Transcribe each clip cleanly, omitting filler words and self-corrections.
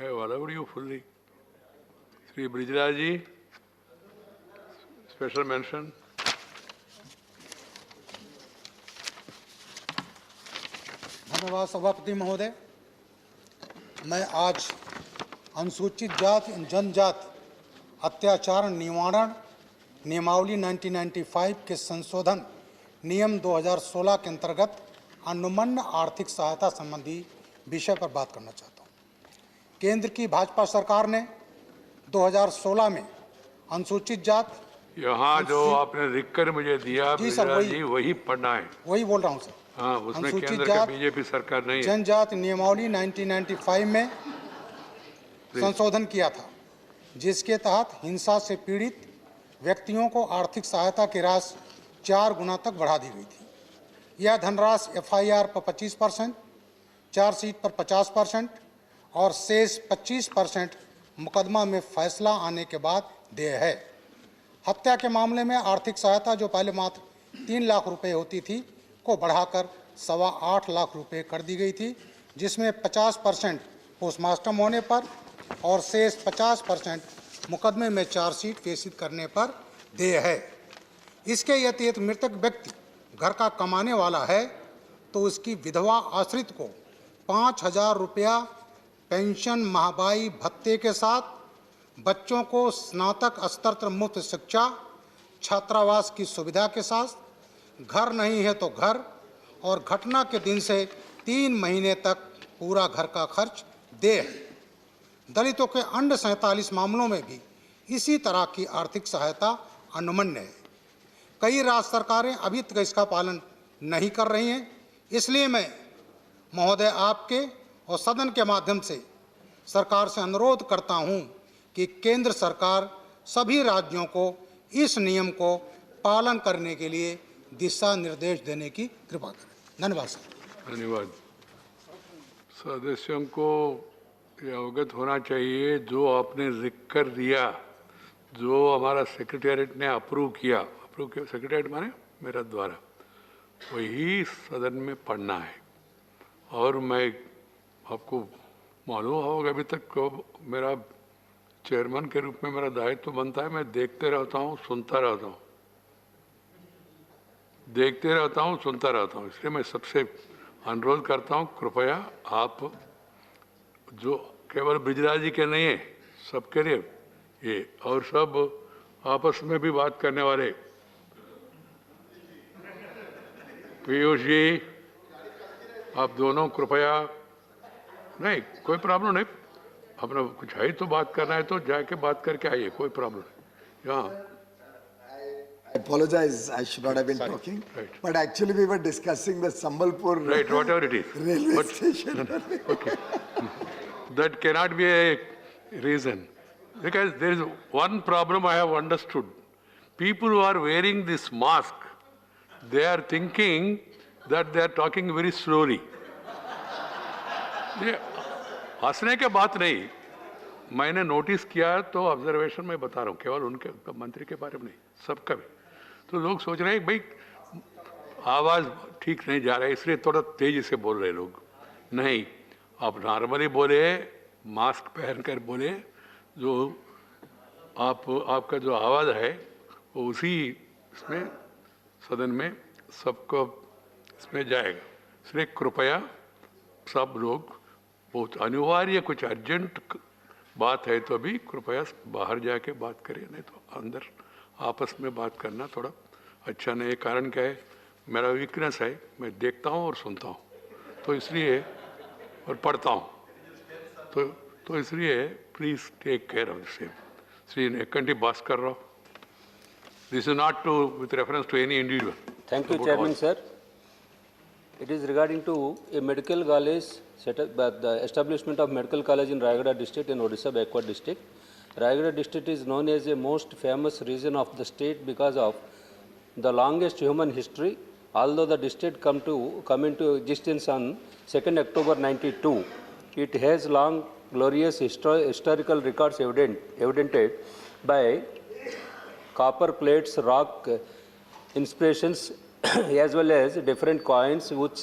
I have allowed you fully. Sri Brijlaji, special mention. धन्यवाद सभापति महोदय। मैं आज अनुसूचित जाति जनजाति अत्याचार निवारण नियमावली 1995 के संशोधन नियम 2016 के अंतर्गत अनुमन्य आर्थिक सहायता संबंधी विषय पर बात करना चाहता हूँ। केंद्र की भाजपा सरकार ने 2016 में अनुसूचित जाति यहाँ जो आपने लिख कर मुझे दिया जी सर, वही पढ़ना है। वही बोल रहा हूँ सर। हाँ, उसमें केंद्र का बीजेपी सरकार नहीं है। जनजाति नियमावली 1995 में संशोधन किया था, जिसके तहत हिंसा से पीड़ित व्यक्तियों को आर्थिक सहायता की राशि 4 गुना तक बढ़ा दी गई थी। यह धनराशि FIR पर 25%, चार्जशीट पर 50% और शेष 25% मुकदमा में फैसला आने के बाद देय है। हत्या के मामले में आर्थिक सहायता जो पहले मात्र 3 लाख रुपए होती थी को बढ़ाकर 8.25 लाख रुपए कर दी गई थी, जिसमें 50% पोस्टमार्टम होने पर और शेष 50% मुकदमे में चार्जशीट प्रेषित करने पर देय है। इसके अतिरिक्त मृतक व्यक्ति घर का कमाने वाला है तो उसकी विधवा आश्रित को 5,000 रुपया पेंशन महाबाई भत्ते के साथ बच्चों को स्नातक स्तर तक मुफ्त शिक्षा, छात्रावास की सुविधा के साथ, घर नहीं है तो घर, और घटना के दिन से 3 महीने तक पूरा घर का खर्च दे है। दलितों के अन्य 47 मामलों में भी इसी तरह की आर्थिक सहायता अनुमन्य है। कई राज्य सरकारें अभी तक इसका पालन नहीं कर रही हैं। इसलिए मैं महोदय आपके और सदन के माध्यम से सरकार से अनुरोध करता हूं कि केंद्र सरकार सभी राज्यों को इस नियम को पालन करने के लिए दिशा निर्देश देने की कृपा करें। धन्यवाद सर। धन्यवाद। सदस्यों को ये अवगत होना चाहिए, जो आपने लिख कर दिया, जो हमारा सेक्रेटेरिएट ने अप्रूव किया सेक्रेटेरिएट माने मेरा द्वारा, वही सदन में पढ़ना है। और मैं आपको मालूम होगा, अभी तक मेरा चेयरमैन के रूप में मेरा दायित्व तो बनता है, मैं देखते रहता हूँ, सुनता रहता हूँ, सुनता रहता हूँ। इसलिए मैं सबसे अनुरोध करता हूँ, कृपया आप, जो केवल ब्रिजलाल जी के नहीं है, सबके लिए ये, और सब आपस में भी बात करने वाले, पीयूष जी, आप दोनों कृपया, नहीं कोई प्रॉब्लम नहीं, अपना कुछ है तो बात करना है तो जाके बात करके आइए, कोई प्रॉब्लम नहीं। यहाँ I apologize, I should not have been talking. Right. But actually we were discussing the Sambalpur right, whatever it is. railway station. Okay. That cannot be a reason. Because there is one problem I have understood. People who are wearing this mask, they are thinking that they are talking very slowly. ये हंसने के बात नहीं, मैंने notice किया तो observation में बता रहा हूँ, केवल उनके मंत्री के बारे में नहीं, सबका भी। तो लोग सोच रहे हैं भाई आवाज़ ठीक नहीं जा रहा है, इसलिए थोड़ा तेजी से बोल रहे लोग। नहीं, आप नॉर्मली बोले, मास्क पहनकर बोले, जो आपका जो आवाज़ है वो उसी इसमें सदन में सबको इसमें जाएगा। इसलिए कृपया सब लोग, बहुत अनिवार्य कुछ अर्जेंट बात है तो भी कृपया बाहर जाके बात करें, नहीं तो अंदर आपस में बात करना थोड़ा अच्छा नहीं है। कारण क्या है, मेरा वीकनेस है, मैं देखता हूँ और सुनता हूँ, तो इसलिए, और पढ़ता हूँ, तो इसलिए please take care of the same. Shri Nekkanti Bhaskar Rao, this is not to with reference to any individual. Thank you, Chairman, sir. It is regarding to a medical college set up by the establishment of medical college in Rayagada district in Odisha backward district. Rayagada district is known as a most famous region of the state because of the longest human history. Although the district come into existence on 2nd October 92, it has long glorious historical records evidented by copper plates, rock inspirations as well as different coins, which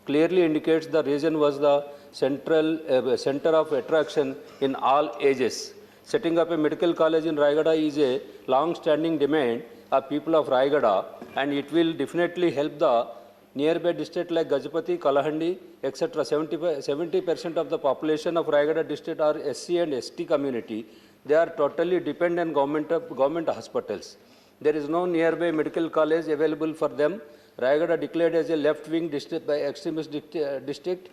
clearly indicates the region was the center of attraction in all ages. Setting up a medical college in Rayagada is a long-standing demand of people of Rayagada, and it will definitely help the nearby district like Gajapati, Kalahandi, etc. 70% of the population of Rayagada district are SC and ST community. They are totally dependent on government hospitals. There is no nearby medical college available for them. Rayagada declared as a left-wing district by extremist district.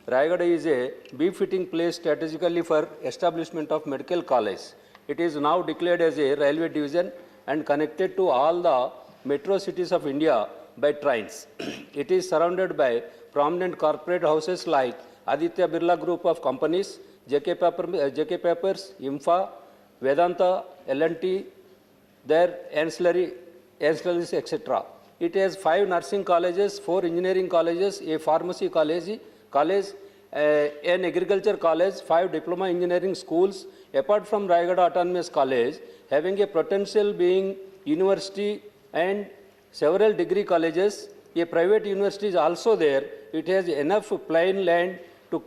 Rayagada is a befitting place strategically for establishment of medical college. It is now declared as a railway division and connected to all the metro cities of India by trains. It is surrounded by prominent corporate houses like Aditya Birla Group of companies, JK Papers, IMFA, Vedanta, L&T, their ancillaries, etc. It has 5 nursing colleges, 4 engineering colleges, a pharmacy college, an agriculture college, 5 diploma engineering schools. Apart from Rayagada Autonomous College, having a potential being university and several degree colleges, a private university is also there. It has enough plain land to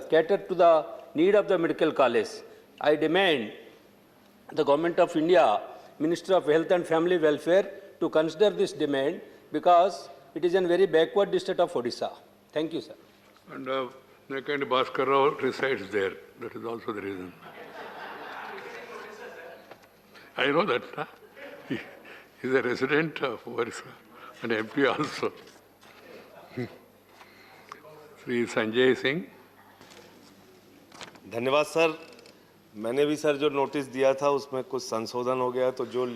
cater to the need of the medical college. I demand the Government of India, Minister of Health and Family Welfare, to consider this demand because it is a very backward district of Odisha. Thank you, sir. And Nekandi Bhaskar Rao resides there. That is also the reason. I know that. Huh? He is a resident of Orissa and MP also. Sri Sanjay Singh. धन्यवाद sir. मैंने भी sir जो notice दिया था उसमें कुछ संशोधन हो गया, तो जो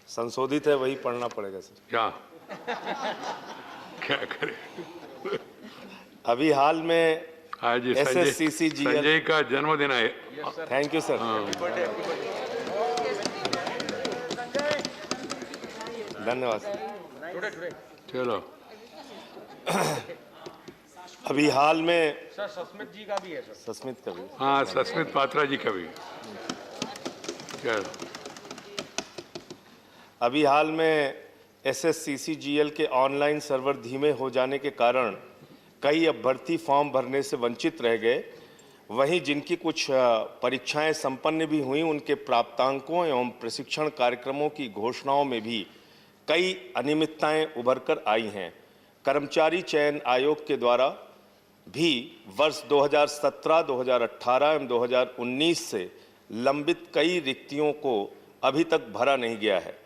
संशोधित है वही पढ़ना पड़ेगा सर। क्या करें? अभी हाल में आज SSCCGL संजय का जन्मदिन है। Thank you sir. धन्यवाद सर। चलो अभी हाल में सर सस्मित जी का भी है सर। सस्मित का भी। हाँ, सस्मित पात्रा जी का भी। चलो अभी हाल में SSCCGL के ऑनलाइन सर्वर धीमे हो जाने के कारण कई अभ्यर्थी फॉर्म भरने से वंचित रह गए। वहीं जिनकी कुछ परीक्षाएं संपन्न भी हुई, उनके प्राप्तांकों एवं प्रशिक्षण कार्यक्रमों की घोषणाओं में भी कई अनियमितताएं उभर कर आई हैं। कर्मचारी चयन आयोग के द्वारा भी वर्ष 2017, 2018 एवं 2019 से लंबित कई रिक्तियों को अभी तक भरा नहीं गया है।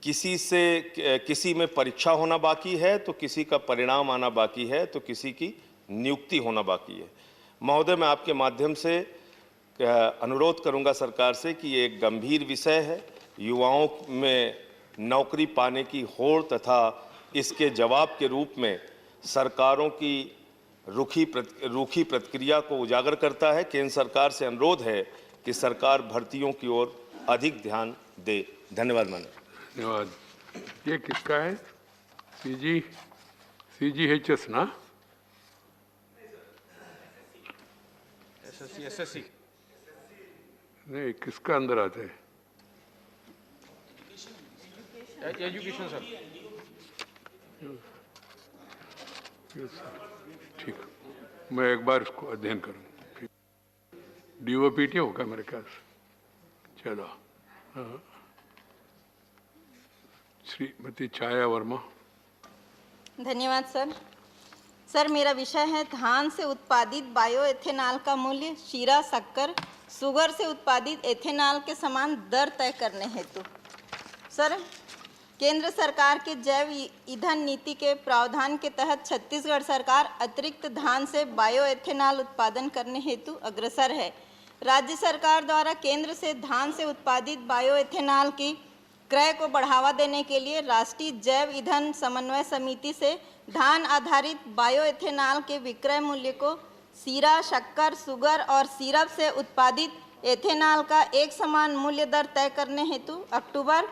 किसी में परीक्षा होना बाकी है, तो किसी का परिणाम आना बाकी है, तो किसी की नियुक्ति होना बाकी है। महोदय, मैं आपके माध्यम से अनुरोध करूंगा सरकार से कि ये एक गंभीर विषय है। युवाओं में नौकरी पाने की होड़ तथा इसके जवाब के रूप में सरकारों की रूखी प्रतिक्रिया को उजागर करता है। केंद्र सरकार से अनुरोध है कि सरकार भर्तियों की ओर अधिक ध्यान दे। धन्यवाद माननीय। धन्यवाद। ये किसका है? CGHS ना? SSC नहीं, किसका अंदर आते हैं? Education sir. ठीक, मैं एक बार इसको अध्ययन करूँ। DOPT होगा मेरे ख्याल से। चलो, श्रीमती छाया वर्मा। धन्यवाद सर। सर, मेरा विषय है धान से उत्पादित बायोएथेनॉल का मूल्य शीरा, शक्कर, शुगर से उत्पादित एथेनॉल के समान दर तय करने हेतु। सर, केंद्र सरकार के जैव ईंधन नीति के प्रावधान के तहत छत्तीसगढ़ सरकार अतिरिक्त धान से बायोएथेनॉल उत्पादन करने हेतु अग्रसर है। राज्य सरकार द्वारा केंद्र से धान से उत्पादित बायोएथेनॉल की क्रय को बढ़ावा देने के लिए राष्ट्रीय जैव ईंधन समन्वय समिति से धान आधारित बायोएथेनॉल के विक्रय मूल्य को शीरा, शक्कर, शुगर और सिरप से उत्पादित एथेनॉल का एक समान मूल्य दर तय करने हेतु अक्टूबर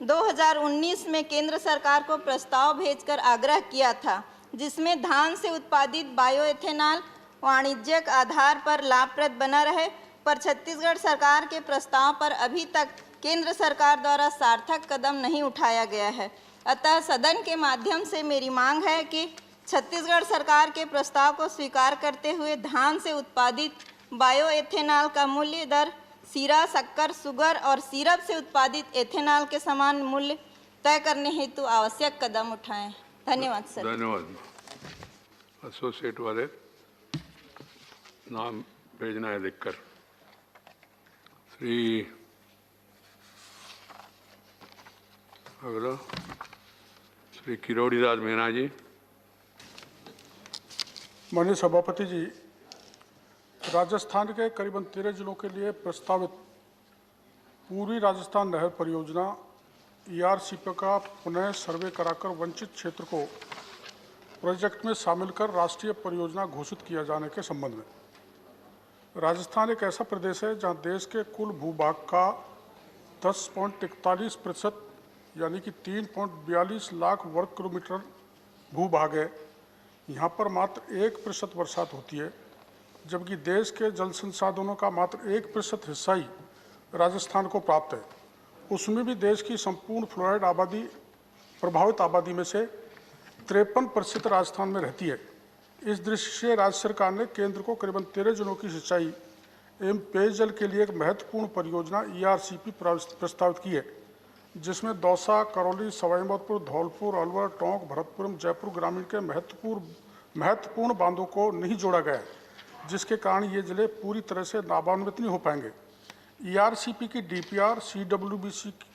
2019 में केंद्र सरकार को प्रस्ताव भेजकर आग्रह किया था, जिसमें धान से उत्पादित बायोएथेनॉल वाणिज्यिक आधार पर लाभप्रद बना रहे। पर छत्तीसगढ़ सरकार के प्रस्ताव पर अभी तक केंद्र सरकार द्वारा सार्थक कदम नहीं उठाया गया है। अतः सदन के माध्यम से मेरी मांग है कि छत्तीसगढ़ सरकार के प्रस्ताव को स्वीकार करते हुए धान से उत्पादित बायोएथेनॉल का मूल्य दर शीरा, शक्कर, शुगर और सिरप से उत्पादित एथेनॉल के समान मूल्य तय करने हेतु आवश्यक कदम उठाएं। धन्यवाद सर। धन्यवाद। एसोसिएट वाले नाम भेजना है लिखकर। श्री अगला श्री किरोड़ी राज मीना जी। माननीय सभापति जी, राजस्थान के करीबन 13 जिलों के लिए प्रस्तावित पूर्वी राजस्थान नहर परियोजना ERCP का पुनः सर्वे कराकर वंचित क्षेत्र को प्रोजेक्ट में शामिल कर राष्ट्रीय परियोजना घोषित किया जाने के संबंध में। राजस्थान एक ऐसा प्रदेश है जहां देश के कुल भूभाग का 10.41% यानी कि 3.42 लाख वर्ग किलोमीटर भूभाग है। यहाँ पर मात्र 1% बरसात होती है, जबकि देश के जल संसाधनों का मात्र 1% हिस्सा ही राजस्थान को प्राप्त है। उसमें भी देश की संपूर्ण फ्लोराइड आबादी प्रभावित आबादी में से 53% राजस्थान में रहती है। इस दृष्टि से राज्य सरकार ने केंद्र को करीबन 13 जिलों की सिंचाई एवं पेयजल के लिए एक महत्वपूर्ण परियोजना ERCP प्रस्तावित की है, जिसमें दौसा, करौली, सवाईमाधोपुर, धौलपुर, अलवर, टोंक, भरतपुर, जयपुर ग्रामीण के महत्वपूर्ण बांधों को नहीं जोड़ा गया है, जिसके कारण ये जिले पूरी तरह से लाभान्वित नहीं हो पाएंगे। ERCP की DPR,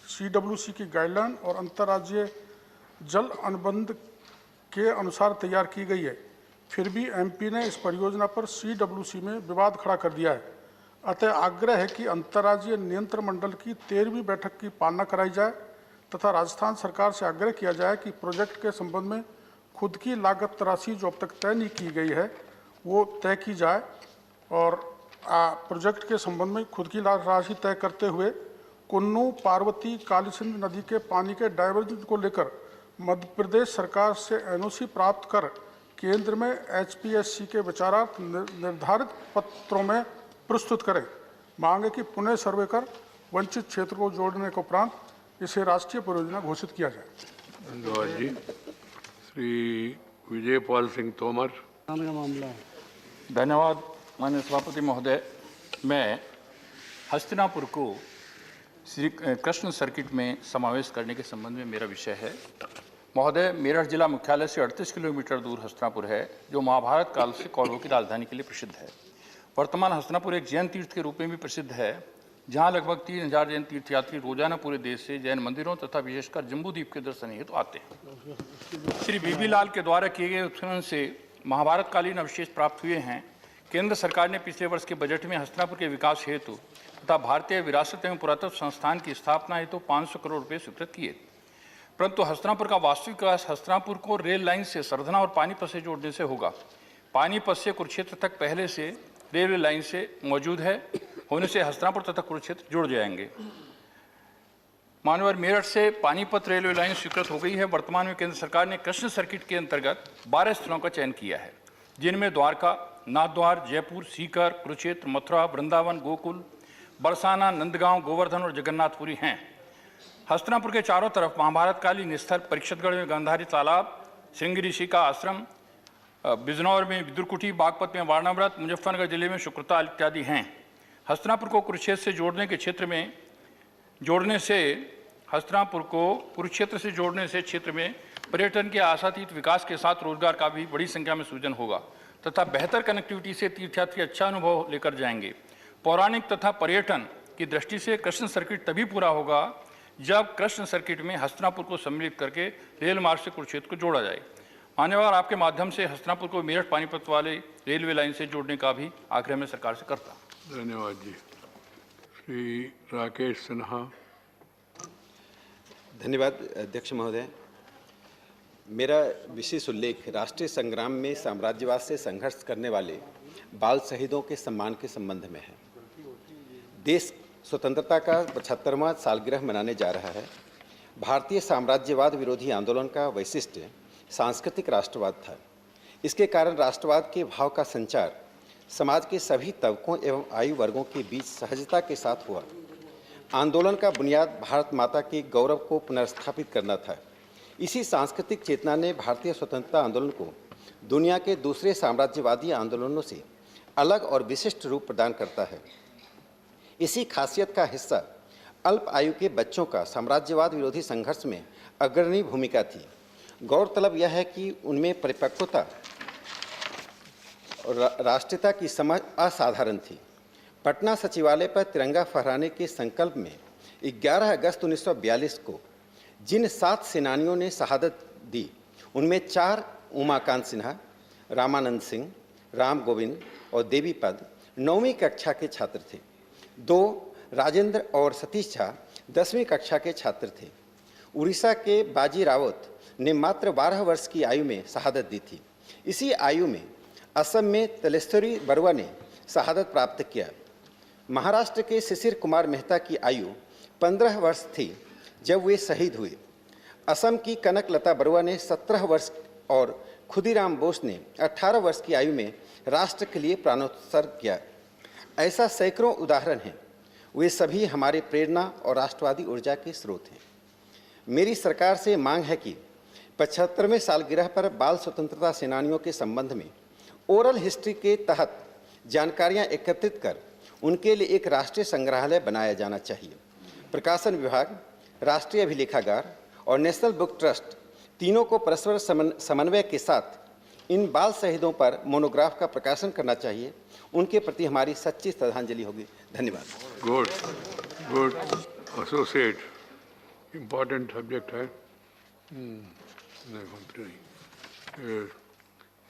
CWC की गाइडलाइन और अंतर्राज्यीय जल अनुबंध के अनुसार तैयार की गई है। फिर भी MP ने इस परियोजना पर CWC में विवाद खड़ा कर दिया है। अतः आग्रह है कि अंतर्राज्यीय नियंत्रण मंडल की 13वीं बैठक की पालना कराई जाए तथा राजस्थान सरकार से आग्रह किया जाए कि प्रोजेक्ट के संबंध में खुद की लागत राशि जो अब तक तय नहीं की गई है वो तय की जाए और प्रोजेक्ट के संबंध में खुद की राशि तय करते हुए कुन्नू, पार्वती, कालीसिंध नदी के पानी के डाइवर्जन को लेकर मध्य प्रदेश सरकार से NOC प्राप्त कर केंद्र में HPSC के विचारार्थ निर्धारित पत्रों में प्रस्तुत करें। मांग है कि पुनः सर्वे कर वंचित क्षेत्र को जोड़ने के उपरांत इसे राष्ट्रीय परियोजना घोषित किया जाए। धन्यवाद जी। श्री विजय पाल सिंह तोमर। धन्यवाद माननीय सभापति महोदय। मैं हस्तिनापुर को श्री कृष्ण सर्किट में समावेश करने के संबंध में मेरा विषय है। महोदय, मेरठ जिला मुख्यालय से 38 किलोमीटर दूर हस्तिनापुर है, जो महाभारत काल से कौरवों की राजधानी के लिए प्रसिद्ध है। वर्तमान हस्तिनापुर एक जैन तीर्थ के रूप में भी प्रसिद्ध है, जहां लगभग 3000 जैन तीर्थयात्री रोजाना पूरे देश से जैन मंदिरों तथा विशेषकर जम्बूद्वीप के दर्शन हेतु आते हैं। श्री बीबी लाल के द्वारा किए गए उत्खनन से महाभारत कालीन अवशेष प्राप्त हुए हैं। केंद्र सरकार ने पिछले वर्ष के बजट में हस्तिनापुर के विकास हेतु तथा भारतीय विरासत एवं पुरातत्व संस्थान की स्थापना हेतु 500 करोड़ रुपये स्वीकृत किए, परंतु हस्तिनापुर का वास्तविक विकास हस्तिनापुर को रेल लाइन से सरधना और पानीपत से जोड़ने से होगा। पानीपत से कुरुक्षेत्र तक पहले से रेलवे लाइन से मौजूद है होने से हस्तिनापुर तथा कुरुक्षेत्र जुड़ जाएंगे। मानवर मेरठ से पानीपत रेलवे लाइन स्वीकृत हो गई है। वर्तमान में केंद्र सरकार ने कृष्ण सर्किट के अंतर्गत 12 स्थलों का चयन किया है, जिनमें द्वारका, नाथद्वार, जयपुर, सीकर, कुरुक्षेत्र, मथुरा, वृंदावन, गोकुल, बरसाना, नंदगांव, गोवर्धन और जगन्नाथपुरी हैं। हस्तिनापुर के चारों तरफ महाभारत कालीन स्थल परीक्षतगढ़ में गांधारी तालाब, श्रृंगी ऋषि का आश्रम, बिजनौर में विदुरकुटी, बागपत में वारणाव्रत, मुजफ्फरनगर जिले में शुक्रता इत्यादि हैं। हस्तिनापुर को कुरुक्षेत्र से जोड़ने के क्षेत्र में हस्तिनापुर को कुरुक्षेत्र से जोड़ने से क्षेत्र में पर्यटन के आशातीत विकास के साथ रोजगार का भी बड़ी संख्या में सृजन होगा तथा बेहतर कनेक्टिविटी से तीर्थयात्री अच्छा अनुभव लेकर जाएंगे। पौराणिक तथा पर्यटन की दृष्टि से कृष्ण सर्किट तभी पूरा होगा जब कृष्ण सर्किट में हस्तिनापुर को सम्मिलित करके रेल मार्ग से कुरुक्षेत्र को जोड़ा जाए। मान्यवर, आपके माध्यम से हस्तिनापुर को मेरठ पानीपत वाले रेलवे लाइन से जोड़ने का भी आग्रह मैं सरकार से करता हूँ। धन्यवाद जी। श्री राकेश सिन्हा। धन्यवाद अध्यक्ष महोदय। मेरा विशेष उल्लेख राष्ट्रीय संग्राम में साम्राज्यवाद से संघर्ष करने वाले बाल शहीदों के सम्मान के संबंध में है। देश स्वतंत्रता का 75वां सालगिरह मनाने जा रहा है। भारतीय साम्राज्यवाद विरोधी आंदोलन का वैशिष्ट्य सांस्कृतिक राष्ट्रवाद था। इसके कारण राष्ट्रवाद के भाव का संचार समाज के सभी तबकों एवं आयु वर्गों के बीच सहजता के साथ हुआ। आंदोलन का बुनियाद भारत माता के गौरव को पुनर्स्थापित करना था। इसी सांस्कृतिक चेतना ने भारतीय स्वतंत्रता आंदोलन को दुनिया के दूसरे साम्राज्यवादी आंदोलनों से अलग और विशिष्ट रूप प्रदान करता है। इसी खासियत का हिस्सा अल्प आयु के बच्चों का साम्राज्यवाद विरोधी संघर्ष में अग्रणी भूमिका थी। गौरतलब यह है कि उनमें परिपक्वता और राष्ट्रीयता की समझ असाधारण थी। पटना सचिवालय पर तिरंगा फहराने के संकल्प में 11 अगस्त 1942 को जिन 7 सेनानियों ने शहादत दी, उनमें 4 उमाकांत सिन्हा, रामानंद सिंह, राम गोविंद और देवीपद 9वीं कक्षा के छात्र थे। 2 राजेंद्र और सतीश झा 10वीं कक्षा के छात्र थे। उड़ीसा के बाजी रावत ने मात्र 12 वर्ष की आयु में शहादत दी थी। इसी आयु में असम में तलेश्वरी बरुआ ने शहादत प्राप्त किया। महाराष्ट्र के शिशिर कुमार मेहता की आयु 15 वर्ष थी जब वे शहीद हुए। असम की कनक लता बरुआ ने 17 वर्ष और खुदीराम बोस ने 18 वर्ष की आयु में राष्ट्र के लिए प्राणोत्सर्ग किया। ऐसा सैकड़ों उदाहरण हैं। वे सभी हमारे प्रेरणा और राष्ट्रवादी ऊर्जा के स्रोत हैं। मेरी सरकार से मांग है कि 75वें सालगिरह पर बाल स्वतंत्रता सेनानियों के संबंध में ओरल हिस्ट्री के तहत जानकारियां एकत्रित कर उनके लिए एक राष्ट्रीय संग्रहालय बनाया जाना चाहिए। प्रकाशन विभाग, राष्ट्रीय अभिलेखागार और नेशनल बुक ट्रस्ट तीनों को परस्पर समन्वय के साथ इन बाल शहीदों पर मोनोग्राफ का प्रकाशन करना चाहिए। उनके प्रति हमारी सच्ची श्रद्धांजलि होगी। धन्यवाद। Good good associate important subject है।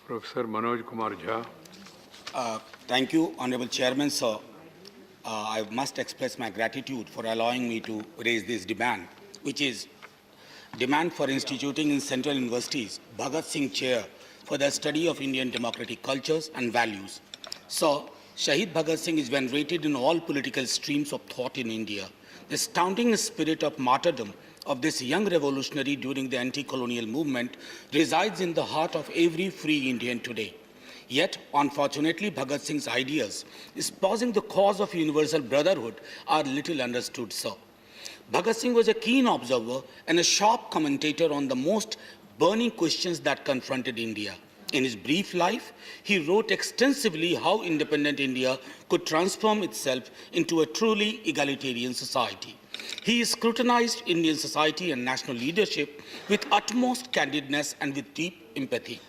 Professor Manoj Kumar Jha. Thank you, Honorable Chairman, sir. I must express my gratitude for allowing me to raise this demand, which is demand for instituting in central universities Bhagat Singh Chair for the study of Indian democratic cultures and values. So, Shahid Bhagat Singh is venerated in all political streams of thought in India. The astounding spirit of martyrdom of this young revolutionary during the anti-colonial movement resides in the heart of every free Indian today. Yet, unfortunately, Bhagat Singh's ideas espousing the cause of universal brotherhood are little understood, sir. Bhagat Singh was a keen observer and a sharp commentator on the most burning questions that confronted India. In his brief life, he wrote extensively how independent India could transform itself into a truly egalitarian society. He scrutinized Indian society and national leadership with utmost candidness and with deep empathy.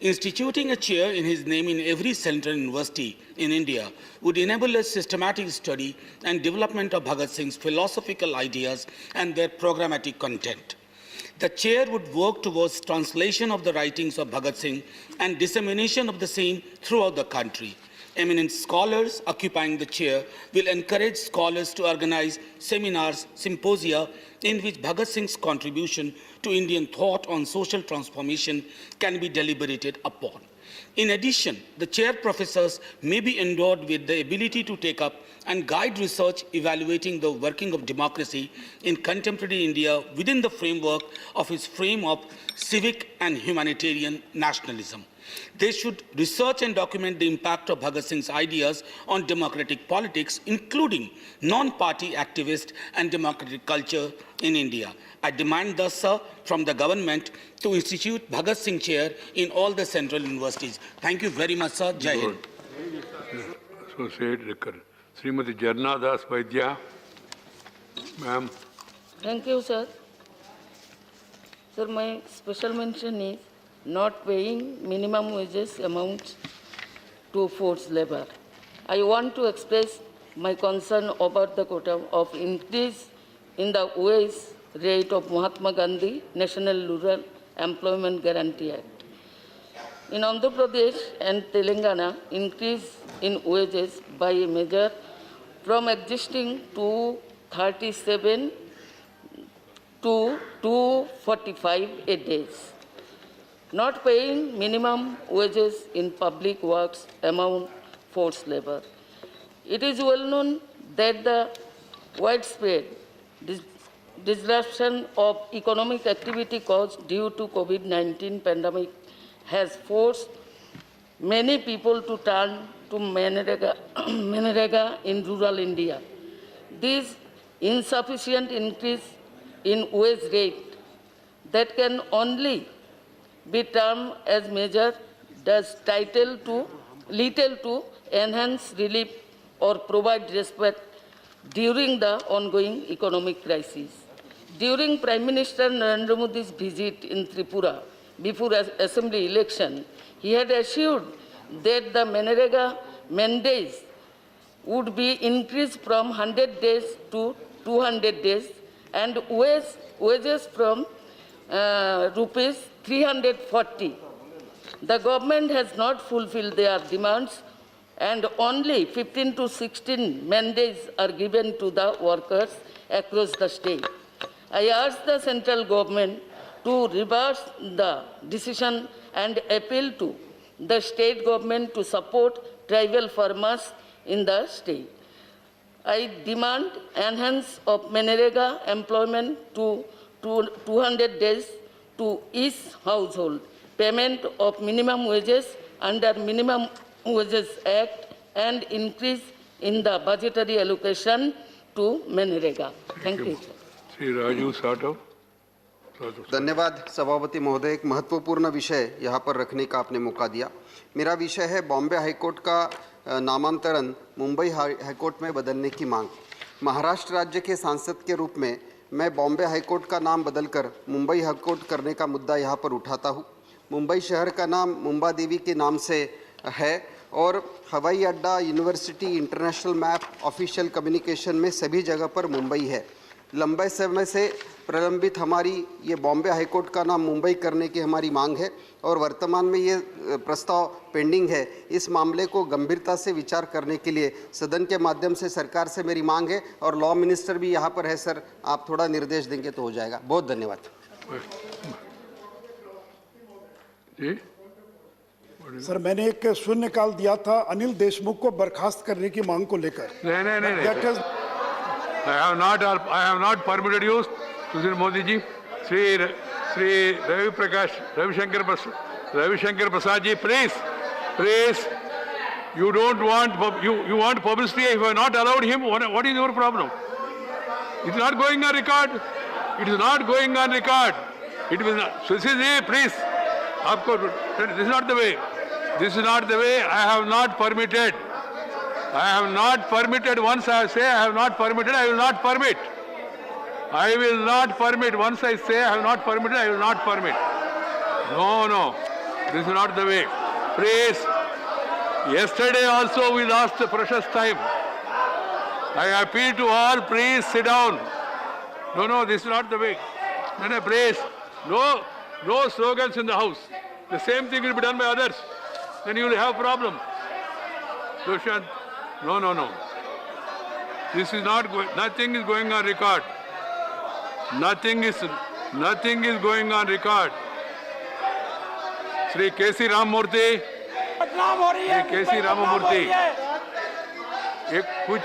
Instituting a chair in his name in every central university in India would enable a systematic study and development of Bhagat Singh's philosophical ideas and their programmatic content. The chair would work towards translation of the writings of Bhagat Singh and dissemination of the same throughout the country. Eminent scholars occupying the chair will encourage scholars to organize seminars, symposia, in which Bhagat Singh's contribution to Indian thought on social transformation can be deliberated upon. In addition, the chair professors may be endowed with the ability to take up and guide research evaluating the working of democracy in contemporary India within the framework of his frame of civic and humanitarian nationalism. They should research and document the impact of Bhagat Singh's ideas on democratic politics, including non-party activist and democratic culture in India. I demand thus, sir, from the government to institute Bhagat Singh Chair in all the central universities. Thank you very much, sir. Jai Hind. Associate Rector Srimati Jarna Das Vaidya. Ma'am. Thank you, sir. Sir, my special mention is not paying minimum wages amounts to forced labor. I want to express my concern about the quota of increase in the wage rate of Mahatma Gandhi National Rural Employment Guarantee Act. In Andhra Pradesh and Telangana, increase in wages by a measure from existing 237 to 245 a day. Not paying minimum wages in public works amount forced labor. It is well known that the widespread disruption of economic activity caused due to COVID-19 pandemic has forced many people to turn to Manrega in rural India. This insufficient increase in wage rate that can only be termed as measure does little to enhance relief or provide respite during the ongoing economic crisis. During Prime Minister Narendra Modi's visit in Tripura before assembly election, he had assured that the Manrega mandates would be increased from 100 days to 200 days and wages from rupees 340. The government has not fulfilled their demands and only 15 to 16 mandates are given to the workers across the state. I urge the central government to reverse the decision and appeal to the state government to support tribal farmers in the state. I demand enhance of Manrega employment to 200 days to each household, payment of minimum wages under Minimum Wages Act and increase in the budgetary allocation to Manrega. Thank you. Shri Raju Satav. धन्यवाद सभापति महोदय। एक महत्वपूर्ण विषय यहाँ पर रखने का आपने मौका दिया। मेरा विषय है बॉम्बे हाईकोर्ट का नामांतरण मुंबई हाईकोर्ट में बदलने की मांग। महाराष्ट्र राज्य के सांसद के रूप में मैं बॉम्बे हाईकोर्ट का नाम बदलकर मुंबई हाईकोर्ट करने का मुद्दा यहाँ पर उठाता हूँ। मुंबई शहर का नाम मुंबा देवी के नाम से है और हवाई अड्डा, university, international map, official communication में सभी जगह पर मुंबई है। लंबे समय से प्रलंबित हमारी ये बॉम्बे हाईकोर्ट का नाम मुंबई करने की हमारी मांग है और वर्तमान में ये प्रस्ताव पेंडिंग है। इस मामले को गंभीरता से विचार करने के लिए सदन के माध्यम से सरकार से मेरी मांग है और लॉ मिनिस्टर भी यहाँ पर है सर, आप थोड़ा निर्देश देंगे तो हो जाएगा। बहुत धन्यवाद। सर, मैंने एक शून्यकाल दिया था अनिल देशमुख को बर्खास्त करने की मांग को लेकर। नहीं। I have not permitted you, Sushil Modi ji. Shri Ravi Shankar Prasad ji, please. You don't want you want publicity. If you have not allowed him, what is your problem? It is not going on record. It is not going on record. It will not. Sushil ji, please. This is not the way. This is not the way. I have not permitted. I have not permitted. Once I say I have not permitted, I will not permit. I will not permit. Once I say I have not permitted, I will not permit. No. This is not the way. Please. Yesterday also we lost the precious time. I appeal to all, please sit down. No, this is not the way. No, please. No slogans in the house. The same thing will be done by others. Then you will have problem. Dushyant. No. This is not going. Nothing is going on record. Nothing is going on record. Shri K.C. Ramamurthy. Shri K.C. Ramamurthy. एक कुछ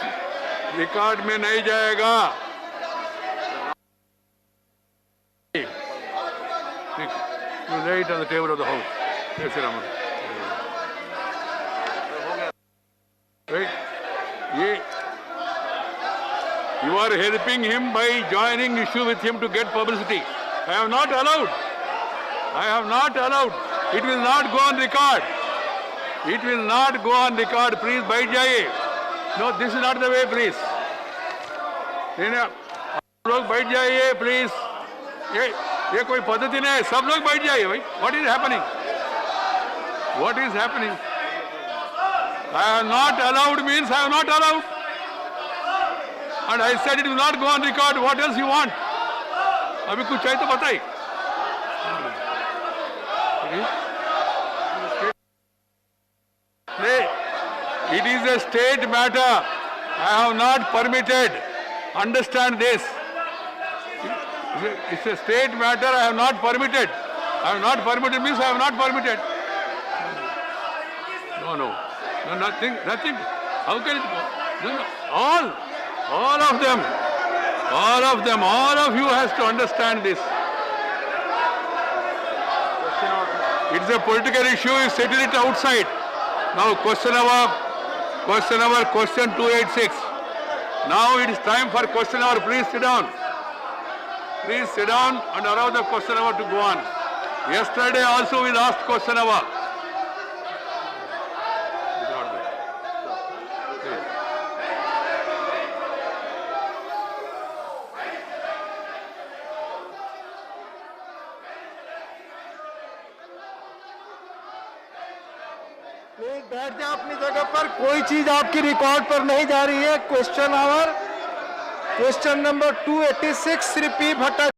record में नहीं जाएगा। You lay it on the table of the house. K.C. Ramamurthy. Right? You are helping him by joining issue with him to get publicity. I have not allowed. It will not go on record. It will not go on record. Please, बैठ जाइए. No, this is not the way, please. आप लोग बैठ जाइए, please. ये कोई पद्धति नहीं है. सब लोग बैठ जाइए, भाई. What is happening? I have not allowed means I have not allowed. And I said it will not go on record. What else you want? अभी कुछ चाहिए तो बताइए. It is a state matter. I have not permitted. Understand this. It's a state matter. I have not permitted. I have not permitted means I have not permitted. No, nothing. How can it go? No. All of them. All of you has to understand this. It's a political issue. You settle it outside. Now question 286. Now it is time for question hour. Please sit down. And allow the question hour to go on. Yesterday also we lost question hour. Please बैठ जाओ अपनी जगह पर। कोई चीज आपकी record पर नहीं जा रही है। Question number 286 Shri P Bhattacharya.